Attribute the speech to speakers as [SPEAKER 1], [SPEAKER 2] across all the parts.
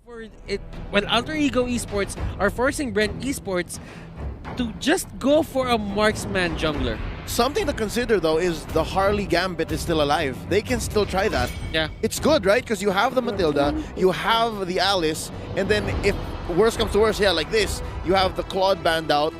[SPEAKER 1] for it when Alter Ego Esports are forcing BREN Esports to just go for a marksman jungler.
[SPEAKER 2] Something to consider though is the Harley Gambit is still alive. They can still try that.
[SPEAKER 1] Yeah.
[SPEAKER 2] It's good, right? Because you have the Matilda, you have the Alice, and then if worse comes to worse, yeah, like this, you have the Claude band out.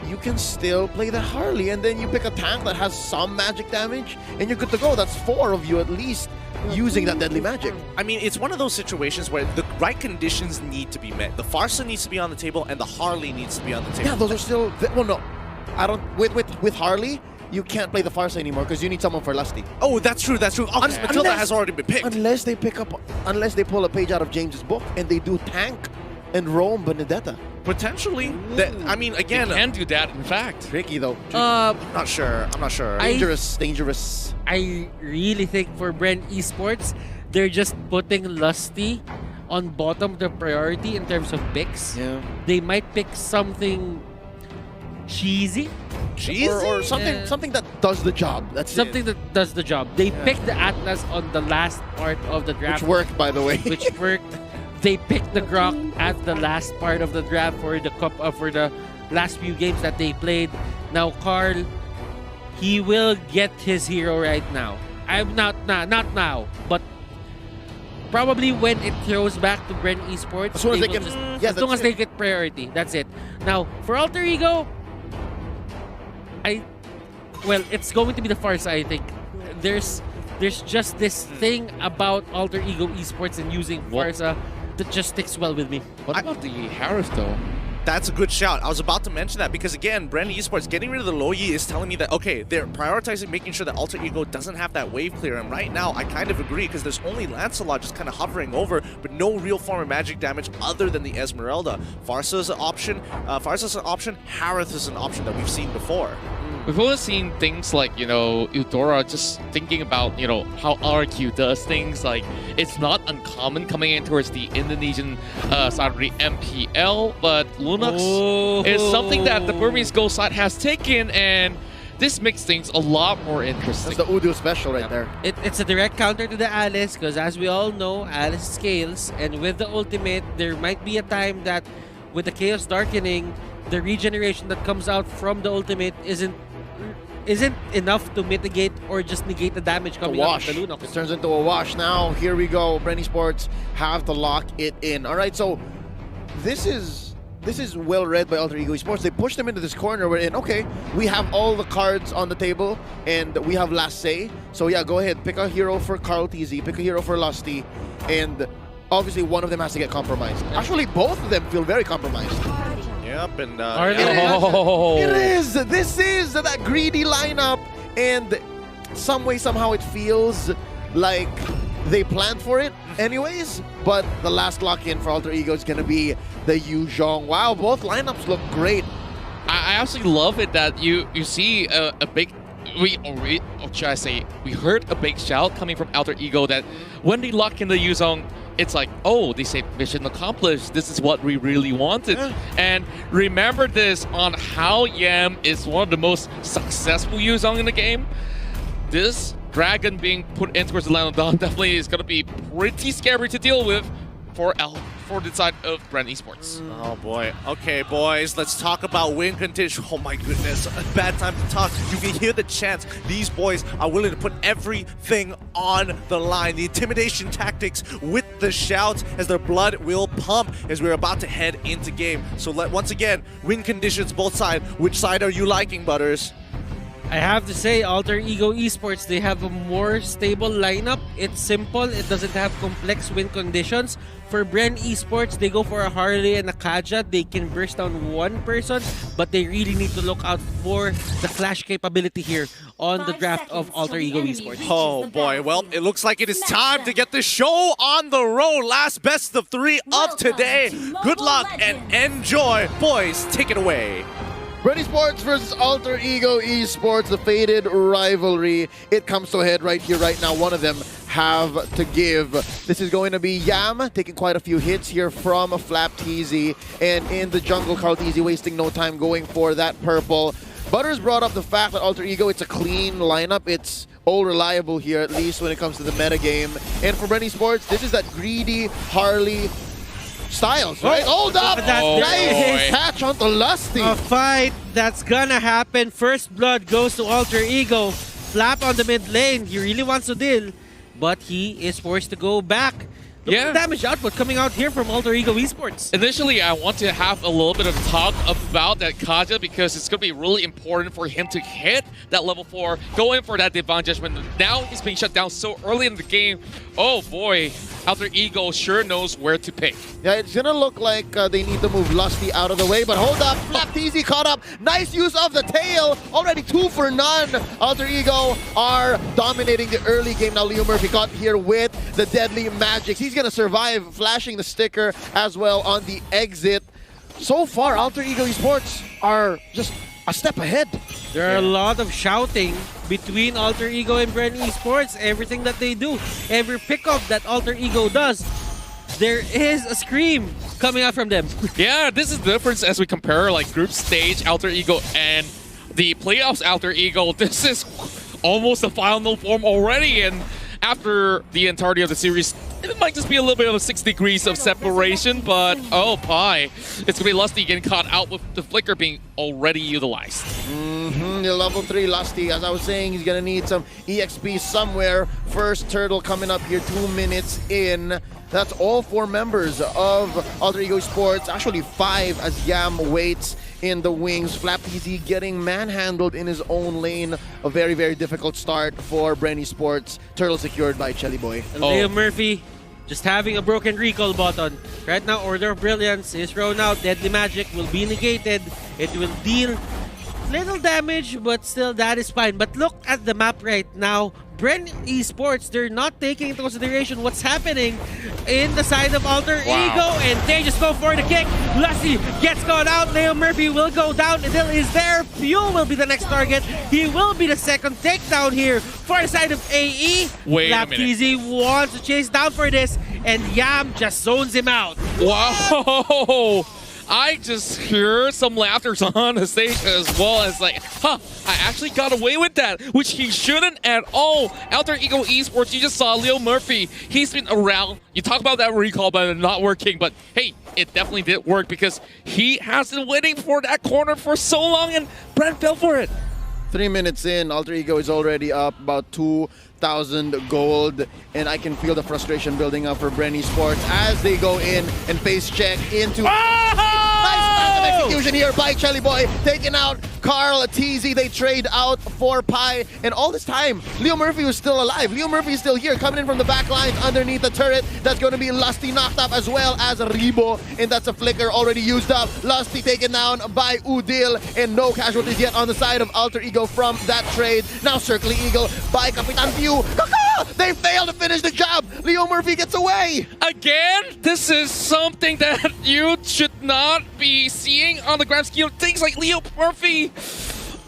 [SPEAKER 2] You can still play the Harley, and then you pick a tank that has some magic damage, and you're good to go. That's 4 of you at least using that deadly magic.
[SPEAKER 3] I mean, it's one of those situations where the right conditions need to be met. The Farsa needs to be on the table, and the Harley needs to be on the table.
[SPEAKER 2] Yeah, those are still... Well, no. I don't... With Harley, you can't play the Farsa anymore because you need someone for Lusty.
[SPEAKER 3] Oh, that's true, that's true. Oh, because Matilda has already been picked.
[SPEAKER 2] Unless they pull a page out of James's book and they do tank and roam Benedetta.
[SPEAKER 3] Potentially. I mean, again...
[SPEAKER 4] You can do that, in fact.
[SPEAKER 2] Tricky, though.
[SPEAKER 3] I'm not sure. I'm not sure.
[SPEAKER 2] Dangerous.
[SPEAKER 1] I really think for BREN Esports, they're just putting Lusty on bottom of the priority in terms of picks.
[SPEAKER 2] Yeah.
[SPEAKER 1] They might pick something cheesy.
[SPEAKER 3] Cheesy?
[SPEAKER 2] Or something that does the job. That's
[SPEAKER 1] Something that does the job. They picked the Atlas on the last part of the draft.
[SPEAKER 2] Which worked, by the way.
[SPEAKER 1] Which worked. They picked the Grok at the last part of the draft for the for the last few games that they played. Now Carl, he will get his hero right now. I'm not now, but probably when it throws back to BREN Esports,
[SPEAKER 2] As soon as they
[SPEAKER 1] will
[SPEAKER 2] can-
[SPEAKER 1] just-
[SPEAKER 2] yeah,
[SPEAKER 1] as long
[SPEAKER 2] that's
[SPEAKER 1] as they get priority, that's it. Now for Alter Ego, it's going to be the Farsa. I think there's just this thing about Alter Ego Esports and using Farsa that just sticks well with me.
[SPEAKER 4] What about the Harith, though?
[SPEAKER 3] That's a good shout. I was about to mention that because, again, BREN Esports getting rid of the Loyi is telling me that, okay, they're prioritizing making sure that Alter Ego doesn't have that wave clear. And right now, I kind of agree because there's only Lancelot just kind of hovering over, but no real form of magic damage other than the Esmeralda. Farsa's an option. Harith is an option that we've seen before.
[SPEAKER 4] We've only seen things like, Eudora just thinking about, how RQ does things. Like, it's not uncommon coming in towards the Indonesian side of the MPL, but Lunox is something that the Burmese Ghost side has taken, and this makes things a lot more interesting.
[SPEAKER 2] That's the Udo special right there.
[SPEAKER 1] It's a direct counter to the Alice because, as we all know, Alice scales, and with the ultimate, there might be a time that with the Chaos Darkening, the regeneration that comes out from the ultimate isn't enough to mitigate or just negate the damage coming out of the Lunox.
[SPEAKER 2] It turns into a wash now. Here we go. BREN Esports have to lock it in. All right, so this is well read by Alter Ego Esports. They pushed them into this corner. We're in. Okay, we have all the cards on the table, and we have last say. So yeah, go ahead. Pick a hero for Carl TZ. Pick a hero for Lusty, and obviously one of them has to get compromised. Actually, both of them feel very compromised.
[SPEAKER 3] Yep, and
[SPEAKER 2] It is. This is that greedy lineup, and some way, somehow, it feels like they planned for it anyways. But the last lock-in for Alter Ego is going to be the Yu Zhong. Wow, both lineups look great.
[SPEAKER 4] I absolutely love it that you see a big... We heard a big shout coming from Alter Ego that when they lock in the Yuzong, it's like, oh, they say mission accomplished. This is what we really wanted. And remember this on how Yam is one of the most successful Yuzong in the game. This dragon being put in towards the Lanodon definitely is going to be pretty scary to deal with for the side of BREN Esports.
[SPEAKER 3] Oh boy. Okay, boys, let's talk about win condition. Oh my goodness, a bad time to talk. You can hear the chants. These boys are willing to put everything on the line. The intimidation tactics with the shouts as their blood will pump as we're about to head into game. So once again, win conditions both sides. Which side are you liking, Butters?
[SPEAKER 1] I have to say, Alter Ego Esports, they have a more stable lineup. It's simple. It doesn't have complex win conditions. For BREN Esports, they go for a Harley and a Kaja. They can burst down one person, but they really need to look out for the flash capability here on the draft of Alter Ego Esports.
[SPEAKER 3] Oh boy, well, it looks like it is time to get the show on the road. Last best of 3 of today. Good luck and enjoy. Boys, take it away.
[SPEAKER 2] BREN Esports versus Alter Ego Esports, the faded rivalry. It comes to a head right here, right now. One of them have to give. This is going to be Yam taking quite a few hits here from Flap TZ. And in the jungle, Carl TZ wasting no time going for that purple. Butters brought up the fact that Alter Ego, it's a clean lineup. It's all reliable here, at least when it comes to the meta game. And for BREN Esports, this is that greedy Harley styles, right? Hold up!
[SPEAKER 1] That
[SPEAKER 4] Oh,
[SPEAKER 2] Nice
[SPEAKER 4] boy.
[SPEAKER 2] catch onto Lusty.
[SPEAKER 1] A fight that's gonna happen. First blood goes to Alter Ego. Flap on the mid lane. He really wants to deal, but he is forced to go back. Look at the damage output coming out here from Alter Ego Esports.
[SPEAKER 4] Initially, I want to have a little bit of talk about that Kaja because it's going to be really important for him to hit that level 4, go in for that Divine Judgment. Now he's being shut down so early in the game. Oh boy, Alter Ego sure knows where to pick.
[SPEAKER 2] Yeah, it's gonna look like they need to move Lusty out of the way, but hold up, Flapteasy caught up. Nice use of the tail, already 2 for none. Alter Ego are dominating the early game. Now Leo Murphy got here with the deadly magics. He's gonna survive, flashing the sticker as well on the exit. So far, Alter Ego Esports are just a step ahead.
[SPEAKER 1] There are a lot of shouting between Alter Ego and BREN Esports. Everything that they do, every pickup that Alter Ego does, there is a scream coming out from them.
[SPEAKER 4] Yeah, this is the difference as we compare like group stage Alter Ego and the playoffs Alter Ego. This is almost the final form already, and after the entirety of the series, it might just be a little bit of a 6 degrees of separation, but oh pie. It's gonna be Lusty getting caught out with the flicker being already utilized.
[SPEAKER 2] The level 3 Lusty, as I was saying, he's gonna need some EXP somewhere. First turtle coming up here 2 minutes in. That's all 4 members of Alter Ego Sports. Actually 5 as Yam waits in the wings. Flapteasy getting manhandled in his own lane. A very, very difficult start for BREN Esports. Turtle secured by Chelly Boy.
[SPEAKER 1] Leo Murphy just having a broken recall button. Right now, Order of Brilliance is thrown out. Deadly Magic will be negated. It will deal little damage, but still that is fine. But look at the map right now. BREN Esports, they're not taking into consideration what's happening in the side of Alter Ego, and they just go for the kick. Lusty gets caught out. Leo Murphy will go down. Until is there. Fuel will be the next target. He will be the second takedown here for the side of AE.
[SPEAKER 4] Wait a minute.
[SPEAKER 1] Flapteasy wants to chase down for this, and Yam just zones him out.
[SPEAKER 4] Wow! I just hear some laughter on the stage as well as like, huh, I actually got away with that, which he shouldn't at all. Alter Ego Esports, you just saw Leo Murphy. He's been around. You talk about that recall, but it not working. But hey, it definitely did work because he has been waiting for that corner for so long, and BREN fell for it.
[SPEAKER 2] 3 minutes in, Alter Ego is already up about 2,000 gold, and I can feel the frustration building up for BREN Esports as they go in and face check into... Nice random execution here by Chelly Boy, taking out Carl TZ. They trade out for Pi, and all this time, Leo Murphy was still alive. Leo Murphy is still here, coming in from the back lines underneath the turret. That's going to be Lusty knocked up as well as Rebo, and that's a flicker already used up. Lusty taken down by Udil, and no casualties yet on the side of Alter Ego from that trade. Now circling Eagle by Kapitan Pew. They fail to finish the job. Leo Murphy gets away.
[SPEAKER 4] Again, this is something that you should not be seeing on the grand scheme of things like Leo Murphy.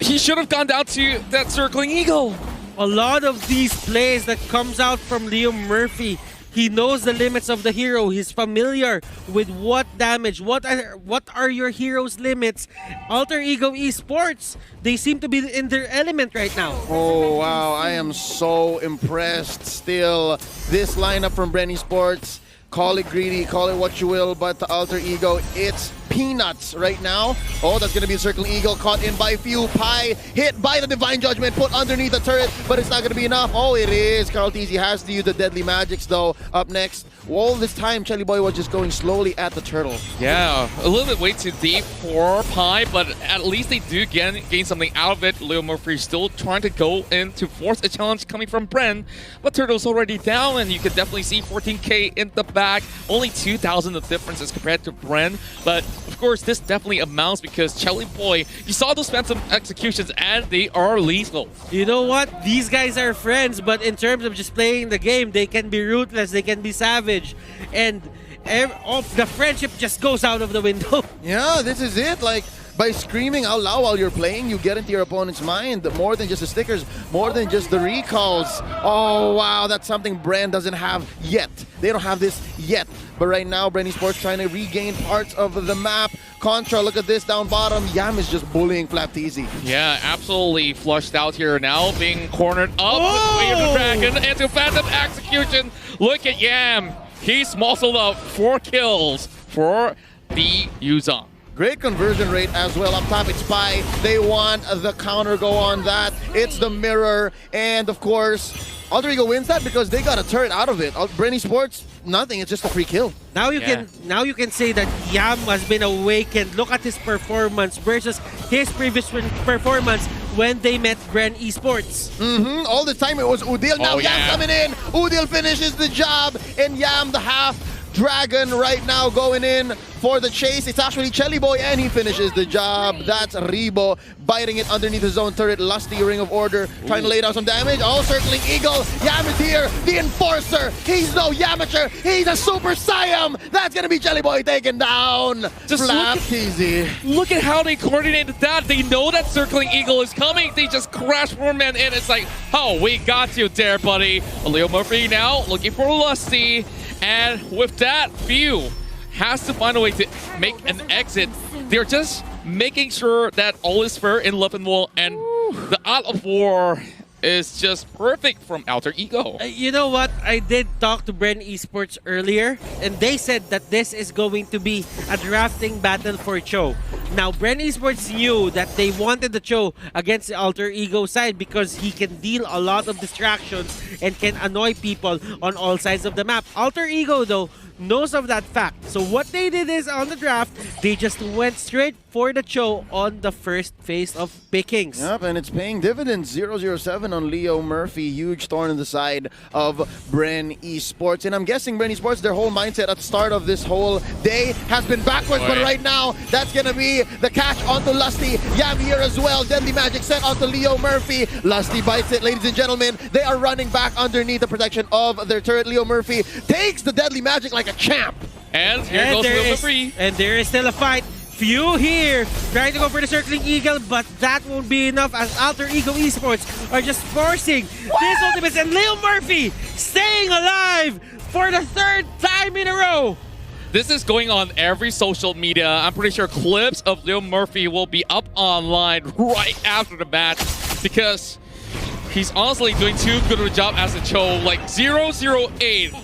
[SPEAKER 4] He should have gone down to that circling eagle.
[SPEAKER 1] A lot of these plays that comes out from Leo Murphy, he knows the limits of the hero. He's familiar with what damage, what are your hero's limits. Alter Ego Esports, they seem to be in their element right now.
[SPEAKER 2] Oh, wow. I am so impressed still. This lineup from BREN Esports, call it greedy, call it what you will, but the Alter Ego, it's peanuts right now. Oh, that's going to be a circling eagle caught in by Few. Pi hit by the Divine Judgment, put underneath the turret, but it's not going to be enough. Oh, it is. Carl TZ has to use the Deadly Magics though. Up next, all this time, Chelly Boy was just going slowly at the turtle.
[SPEAKER 4] Yeah, a little bit way too deep for Pi, but at least they do gain something out of it. Leo Murphy still trying to go in to force a challenge coming from BREN, but Turtle's already down, and you can definitely see 14k in the back. Only 2,000 of difference as compared to BREN, but of course this definitely amounts because Chelly Boy, you saw those phantom executions and they are lethal.
[SPEAKER 1] You know what? These guys are friends, but in terms of just playing the game, they can be ruthless, they can be savage, and the friendship just goes out of the window.
[SPEAKER 2] Yeah, this is it. Like, by screaming out loud while you're playing, you get into your opponent's mind. More than just the stickers, more than just the recalls. Oh, wow, that's something BREN doesn't have yet. They don't have this yet. But right now, BREN Esports trying to regain parts of the map. Contra, look at this down bottom. Yam is just bullying Flapteasy.
[SPEAKER 4] Yeah, absolutely flushed out here now, being cornered up with Way of the Dragon into Phantom Execution. Look at Yam. He's muscled up, 4 kills. for the Yuzong.
[SPEAKER 2] Great conversion rate as well. Up top, it's Spy. They want the counter go on that. It's the mirror. And of course, Alter Ego wins that because they got a turret out of it. BREN Esports, nothing. It's just a free kill.
[SPEAKER 1] Now you can say that Yam has been awakened. Look at his performance versus his previous performance when they met BREN Esports.
[SPEAKER 2] All the time it was Udil. Now Yam coming in. Udil finishes the job. And Yam, the half dragon right now going in for the chase. It's actually Chelly Boy and he finishes the job. That's Rebo biting it underneath his own turret. Lusty Ring of Order trying to lay down some damage. Oh, circling Eagle. Yam is here. The Enforcer. He's no Yamateur. He's a Super Saiyan. That's going to be Chelly Boy taken down.
[SPEAKER 4] Just
[SPEAKER 2] Flap easy.
[SPEAKER 4] Look at how they coordinated that. They know that circling Eagle is coming. They just crash 4-man in. It's like, oh, we got you there, buddy. Leo Murphy now looking for Lusty. And with that, Few has to find a way to make an exit. They're just making sure that all is fair in Love and War, and the Art of War is just perfect from Alter Ego.
[SPEAKER 1] You know what? I did talk to BREN Esports earlier, and they said that this is going to be a drafting battle for Cho. Now, BREN Esports knew that they wanted the Cho against the Alter Ego side because he can deal a lot of distractions and can annoy people on all sides of the map. Alter Ego, though, knows of that fact. So what they did is on the draft, they just went straight for the Cho on the first phase of pickings.
[SPEAKER 2] Yep, and it's paying dividends. 007 on Leo Murphy. Huge thorn in the side of BREN Esports. And I'm guessing BREN Esports, their whole mindset at the start of this whole day has been backwards. But right now, that's going to be the catch onto Lusty. Yam here as well. Deadly Magic set onto Leo Murphy. Lusty bites it, ladies and gentlemen. They are running back underneath the protection of their turret. Leo Murphy takes the Deadly Magic like a champ.
[SPEAKER 4] And here goes Leo Murphy.
[SPEAKER 1] And there is still a fight. Few here trying to go for the circling eagle, but that won't be enough as Alter Ego Esports are just forcing this ultimates, and Leo Murphy staying alive for the third time in a row.
[SPEAKER 4] This is going on every social media. I'm pretty sure clips of Leo Murphy will be up online right after the match because he's honestly doing too good of a job as a Cho. Like 008.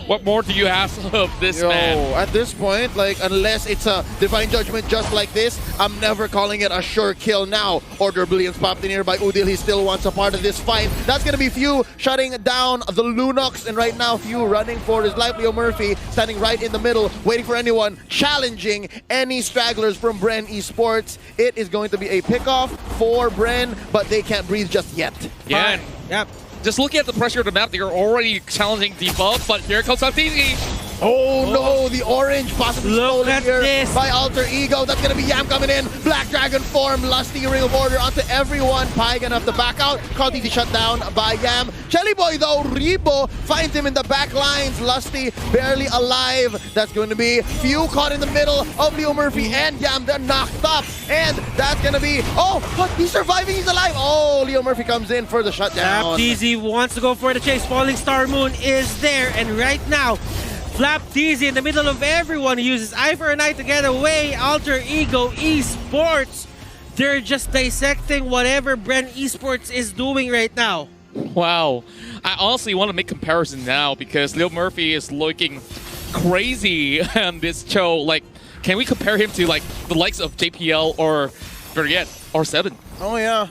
[SPEAKER 4] What more do you ask of this man?
[SPEAKER 2] At this point, like, unless it's a divine judgment just like this, I'm never calling it a sure kill now. Order of Brilliance popped in here by Udil. He still wants a part of this fight. That's going to be Few shutting down the Lunox. And right now, Few running for his life. Leo Murphy standing right in the middle, waiting for anyone, challenging any stragglers from BREN Esports. It is going to be a pickoff for BREN, but they can't breathe just yet.
[SPEAKER 4] Yeah.
[SPEAKER 1] Yep.
[SPEAKER 4] Just looking at the pressure of the map, they're already challenging debuff, but here comes Samtizi.
[SPEAKER 2] Oh no, the orange possibly
[SPEAKER 1] Look
[SPEAKER 2] stolen
[SPEAKER 1] at
[SPEAKER 2] here
[SPEAKER 1] this.
[SPEAKER 2] by Alter Ego. That's gonna be Yam coming in. Black Dragon form, Lusty Ring of Order onto everyone. Pai gonna have to back out. Caught easy shut down by Yam. Chelly Boy though, Rebo finds him in the back lines. Lusty barely alive. That's going to be Few caught in the middle of Leo Murphy and Yam. They're knocked up. And that's gonna be, oh, what? He's surviving, he's alive. Oh, Leo Murphy comes in for the shutdown.
[SPEAKER 1] TZ wants to go for the chase. Falling Star Moon is there, and right now, Flap TZ in the middle of everyone. He uses Eye for an Eye to get away. Alter Ego Esports, they're just dissecting whatever BREN Esports is doing right now.
[SPEAKER 4] Wow. I honestly want to make comparison now because Leo Murphy is looking crazy on this Cho. Like, can we compare him to like the likes of JPL or Verget or 7?
[SPEAKER 2] Oh yeah.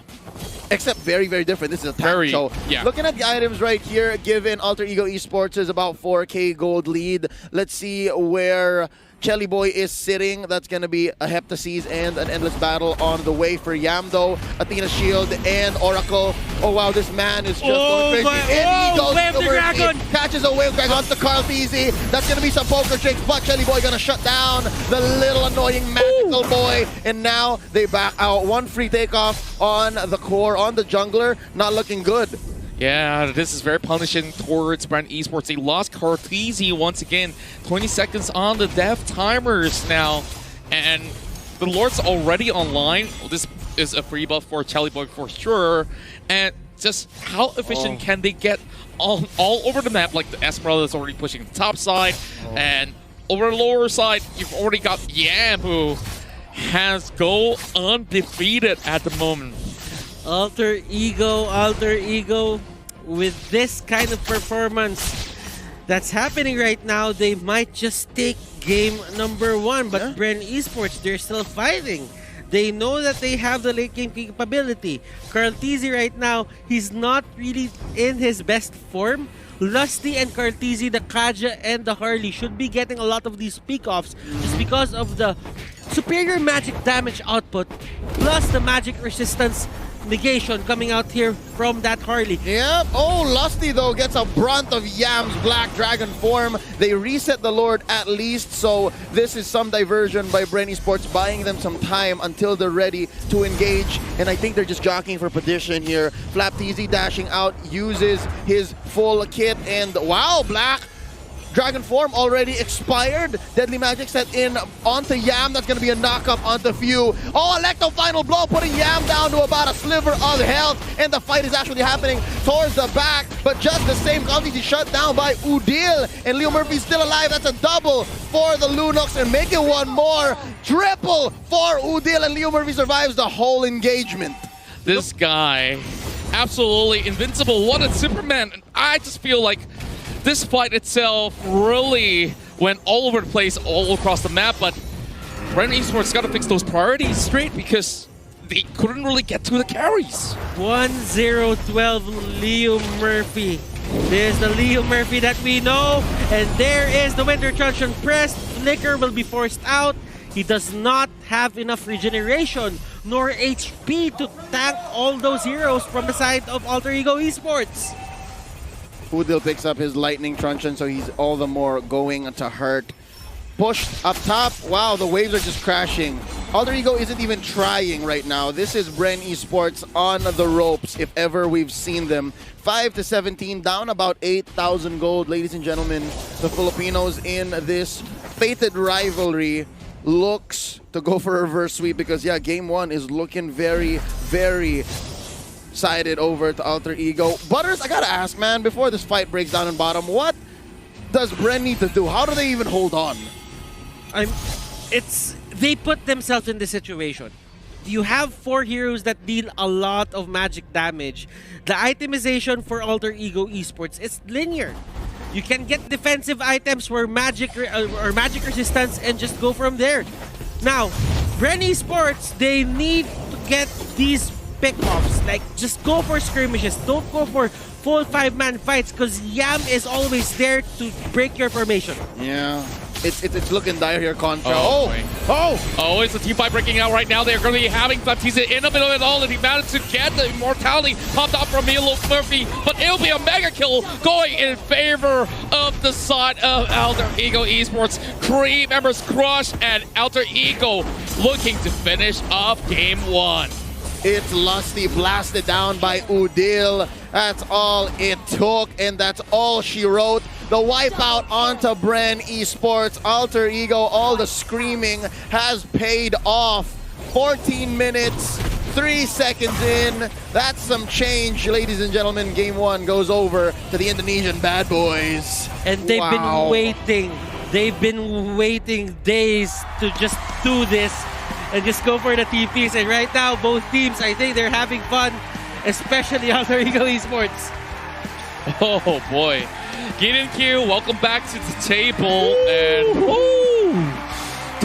[SPEAKER 2] Except very, very different. This is a tank. So looking at the items right here, given Alter Ego Esports is about 4K gold lead. Let's see where Chelly Boy is sitting. That's going to be a Heptaseas and an Endless Battle on the way for Yam though. Athena's Shield and Oracle. Oh wow, this man is just going crazy. And he goes
[SPEAKER 1] Wave the Dragon.
[SPEAKER 2] Catches a Wave Dragon onto Carl Easy. That's going to be some poker tricks, but Chelly Boy going to shut down the little annoying magical boy. And now they back out. One free takeoff on the core, on the jungler. Not looking good.
[SPEAKER 4] Yeah, this is very punishing towards BREN Esports. They lost Cartesi once again. 20 seconds on the death timers now. And the Lord's already online. This is a free buff for Chelly Boy for sure. And just how efficient can they get all over the map? Like the Esmeralda is already pushing the top side. And over the lower side, you've already got Yam, who has go undefeated at the moment.
[SPEAKER 1] Alter Ego, with this kind of performance, that's happening right now, they might just take game number 1. But BREN Esports, they're still fighting. They know that they have the late game capability. Carltese right now, he's not really in his best form. Lusty and Carltese, the Kaja and the Harley should be getting a lot of these peak-offs just because of the superior magic damage output plus the magic resistance negation coming out here from that Harley.
[SPEAKER 2] Yep. Oh, Lusty though gets a brunt of Yam's Black Dragon form. They reset the Lord at least, so this is some diversion by BREN Esports, buying them some time until they're ready to engage. And I think they're just jockeying for position here. Flapteezy dashing out, uses his full kit, and wow, Black Dragon form already expired. Deadly Magic set in onto Yam. That's going to be a knockup onto Few. Oh, Electo final blow, putting Yam down to about a sliver of health. And the fight is actually happening towards the back. But just the same, Carltese shut down by Udil. And Leo Murphy's still alive. That's a double for the Lunox. And make it one more. Triple for Udil. And Leo Murphy survives the whole engagement.
[SPEAKER 4] This guy, absolutely invincible. What a Superman. I just feel like this fight itself really went all over the place, all across the map, but BREN Esports got to fix those priorities straight because they couldn't really get to the carries.
[SPEAKER 1] 1-0-12 Leo Murphy. There's the Leo Murphy that we know, and there is the Winter Truncheon pressed. Flicker will be forced out. He does not have enough regeneration nor HP to tank all those heroes from the side of Alter Ego Esports.
[SPEAKER 2] Udil picks up his Lightning Truncheon, so he's all the more going to hurt. Pushed up top. Wow, the waves are just crashing. Alter Ego isn't even trying right now. This is BREN Esports on the ropes, if ever we've seen them. 5-17, down about 8,000 gold. Ladies and gentlemen, the Filipinos in this fated rivalry looks to go for a reverse sweep because, yeah, game 1 is looking very, very sided over to Alter Ego. Butters, I gotta ask, man, before this fight breaks down in bottom, what does BREN need to do? How do they even hold on?
[SPEAKER 1] They put themselves in this situation. You have 4 heroes that deal a lot of magic damage. The itemization for Alter Ego Esports is linear. You can get defensive items for magic or magic resistance and just go from there. Now, BREN Esports, they need to get these pick-offs. Like, just go for skirmishes. Don't go for full 5-man fights because Yam is always there to break your formation.
[SPEAKER 2] Yeah. It's looking dire here, Contra.
[SPEAKER 4] Oh, it's a team fight breaking out right now. They're going to be having Flapteezy in the middle of it all, and he managed to get the immortality popped up from Leo Murphy, but it'll be a mega kill going in favor of the side of Alter Ego Esports. Crew members crushed, and Alter Ego looking to finish off game 1.
[SPEAKER 2] It's Lusty blasted down by Udil. That's all it took, and that's all she wrote. The wipeout onto BREN Esports. Alter Ego, all the screaming has paid off. 14 minutes, 3 seconds in. That's some change, ladies and gentlemen. Game 1 goes over to the Indonesian bad boys.
[SPEAKER 1] And they've been waiting. They've been waiting days to just do this and just go for the TPs. And right now, both teams, I think they're having fun, especially Alter Ego Esports.
[SPEAKER 4] Oh boy. Gideon Q, welcome back to the table. And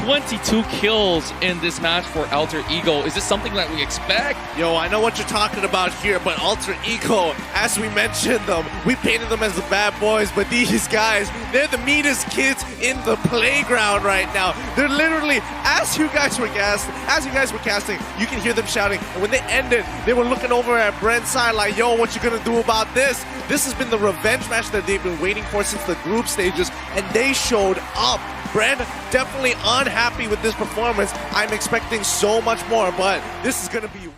[SPEAKER 4] 22 kills in this match for Alter Ego. Is this something that we expect?
[SPEAKER 3] Yo, I know what you're talking about here, but Alter Ego, as we mentioned them, we painted them as the bad boys, but these guys, they're the meanest kids in the playground right now. They're literally, as you guys were casting, you can hear them shouting. And when they ended, they were looking over at BREN's side like, yo, what you gonna do about this? This has been the revenge match that they've been waiting for since the group stages, and they showed up. BREN definitely unhappy with this performance. I'm expecting so much more, but this is going to be